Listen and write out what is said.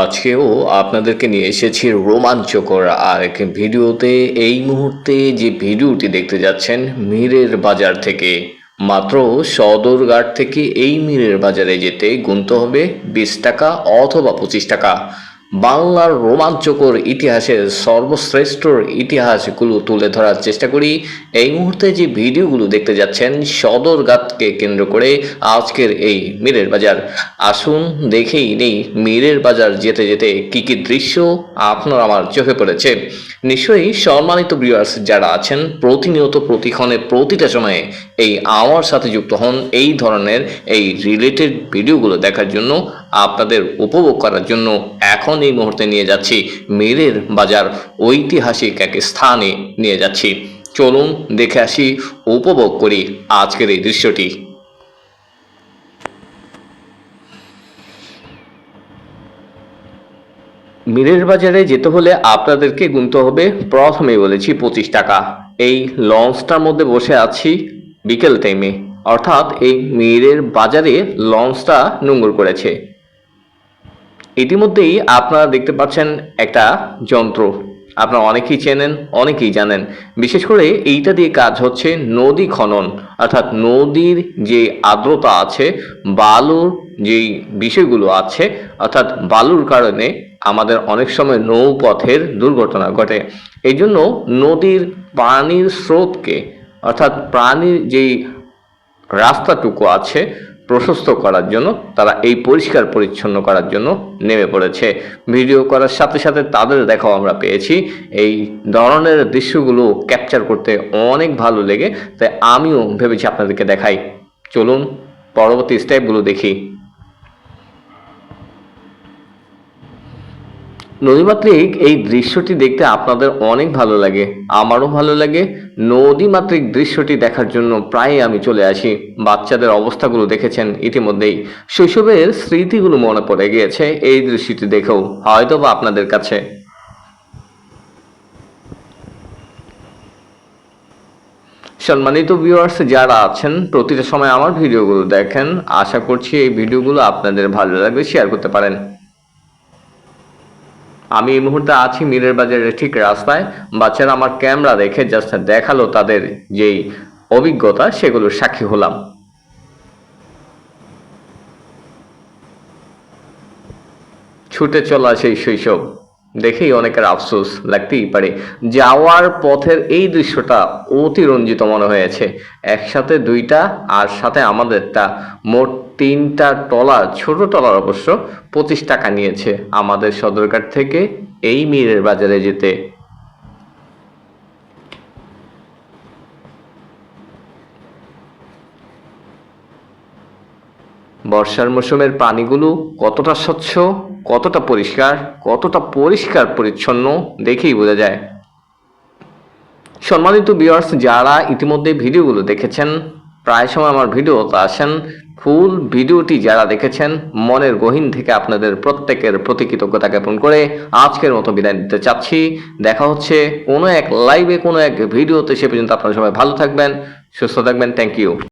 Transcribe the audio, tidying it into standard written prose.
আজকেও আপনাদেরকে নিয়ে এসেছি রোমাঞ্চকর আরেক ভিডিওতে। এই মুহূর্তে যে ভিডিওটি দেখতে যাচ্ছেন মীরের বাজার থেকে, মাত্র সদরঘাট থেকে এই মীরের বাজারে যেতে গুনতে হবে 20 টাকা অথবা 25 টাকা। বাংলার রোমাঞ্চকর ইতিহাসের সর্বশ্রেষ্ঠ ইতিহাসগুলো তুলে ধরার চেষ্টা করি। এই মুহূর্তে যে ভিডিওগুলো দেখতে যাচ্ছেন সদরঘাটকে কেন্দ্র করে আজকের এই মীরের বাজার, আসুন দেখেই নেই মীরের বাজার যেতে যেতে কি কি দৃশ্য আপনার আমার চোখে পড়েছে। নিশ্চয়ই সম্মানিত ভিউয়ার্স যারা আছেন প্রতিনিয়ত প্রতিক্ষণে প্রতিটা সময়ে এই আমার সাথে যুক্ত হন এই ধরনের এই রিলেটেড ভিডিওগুলো দেখার জন্য, আপনাদের উপভোগ করার জন্য এখন এই মুহূর্তে নিয়ে যাচ্ছি মীরের বাজার ঐতিহাসিক এক স্থানে নিয়ে যাচ্ছি। চলুন দেখে আসি, উপভোগ করি আজকের এই দৃশ্যটি। মীরের বাজারে যেতে হলে আপনাদেরকে গুনতে হবে, প্রথমেই বলেছি 25 টাকা। এই লঞ্চটার মধ্যে বসে আছি বিকেল টাইমে, অর্থাৎ এই মীরের বাজারে লঞ্চটা নোঙর করেছে। ইতিমধ্যেই আপনারা দেখতে পাচ্ছেন একটা যন্ত্র, আপনারা অনেকেই চেনেন অনেকেই জানেন। বিশেষ করে এইটা দিয়ে কাজ হচ্ছে নদী খনন, অর্থাৎ নদীর যে আর্দ্রতা আছে, বালুর যেই বিষয়গুলো আছে, অর্থাৎ বালুর কারণে আমাদের অনেক সময় নৌপথের দুর্ঘটনা ঘটে। এই জন্য নদীর পানির স্রোতকে, অর্থাৎ প্রাণীর যেই রাস্তাটুকু আছে প্রশস্ত করার জন্য তারা এই পরিষ্কার পরিচ্ছন্ন করার জন্য নেমে পড়েছে। ভিডিও করার সাথে সাথে তাদের দেখাও আমরা পেয়েছি। এই ধরনের দৃশ্যগুলো ক্যাপচার করতে অনেক ভালো লেগে, তাই আমিও ভেবেছি আপনাদেরকে দেখাই। চলুন পরবর্তী স্টেপগুলো দেখি। নদীমাতৃক এই দৃশ্যটি দেখতে আপনাদের অনেক ভালো লাগে, আমারও ভালো লাগে। নদীমাতৃক দৃশ্যটি দেখার জন্য প্রায় আমি চলে আসি। বাচ্চাদের অবস্থাগুলো দেখেছেন ইতিমধ্যেই, শৈশবের স্মৃতিগুলো মনে পড়ে গিয়েছে এই দৃশ্যটি দেখেও হয়তো বা আপনাদের কাছে। সম্মানিত ভিউয়ার্স যারা আছেন প্রতিটা সময় আমার ভিডিওগুলো দেখেন, আশা করছি এই ভিডিওগুলো আপনাদের ভালো লাগবে, শেয়ার করতে পারেন। আমি এই মুহূর্তে আছি মীরের বাজারের ঠিক রাস্তায়। বাচ্চারা আমার ক্যামেরা দেখে জাস্ট দেখালো তাদের যেই অভিজ্ঞতা, সেগুলোর সাক্ষী হলাম। ছুটে চলা সেই শৈশব দেখেই অনেকের আফসোস লাগতেই পারে। যাওয়ার পথের এই দৃশ্যটা অতি রঞ্জিত মনে হয়েছে। একসাথে দুইটা, আর সাথে আমাদেরটা, মোট 3টা ট্রলার, ছোট ট্রলার অবশ্য 25 টাকা নিয়েছে আমাদের সদরঘাট থেকে এই মীরের বাজারে যেতে। বর্ষার মৌসুমের পানিগুলো কতটা স্বচ্ছ, কতটা পরিষ্কার পরিচ্ছন্ন দেখেই বোঝা যায়। সম্মানিত ভিউয়ার্স যারা ইতিমধ্যে ভিডিওগুলো দেখেছেন, প্রায় সময় আমার ভিডিওতে আসেন, ফুল ভিডিওটি যারা দেখেছেন, মনের গহীন থেকে আপনাদের প্রত্যেকের প্রতি কৃতজ্ঞতা জ্ঞাপন করে আজকের মতো বিদায় নিতে চাচ্ছি। দেখা হচ্ছে কোনো এক লাইভে, কোনো এক ভিডিওতে। সে পর্যন্ত আপনারা সবাই ভালো থাকবেন, সুস্থ থাকবেন। Thank you.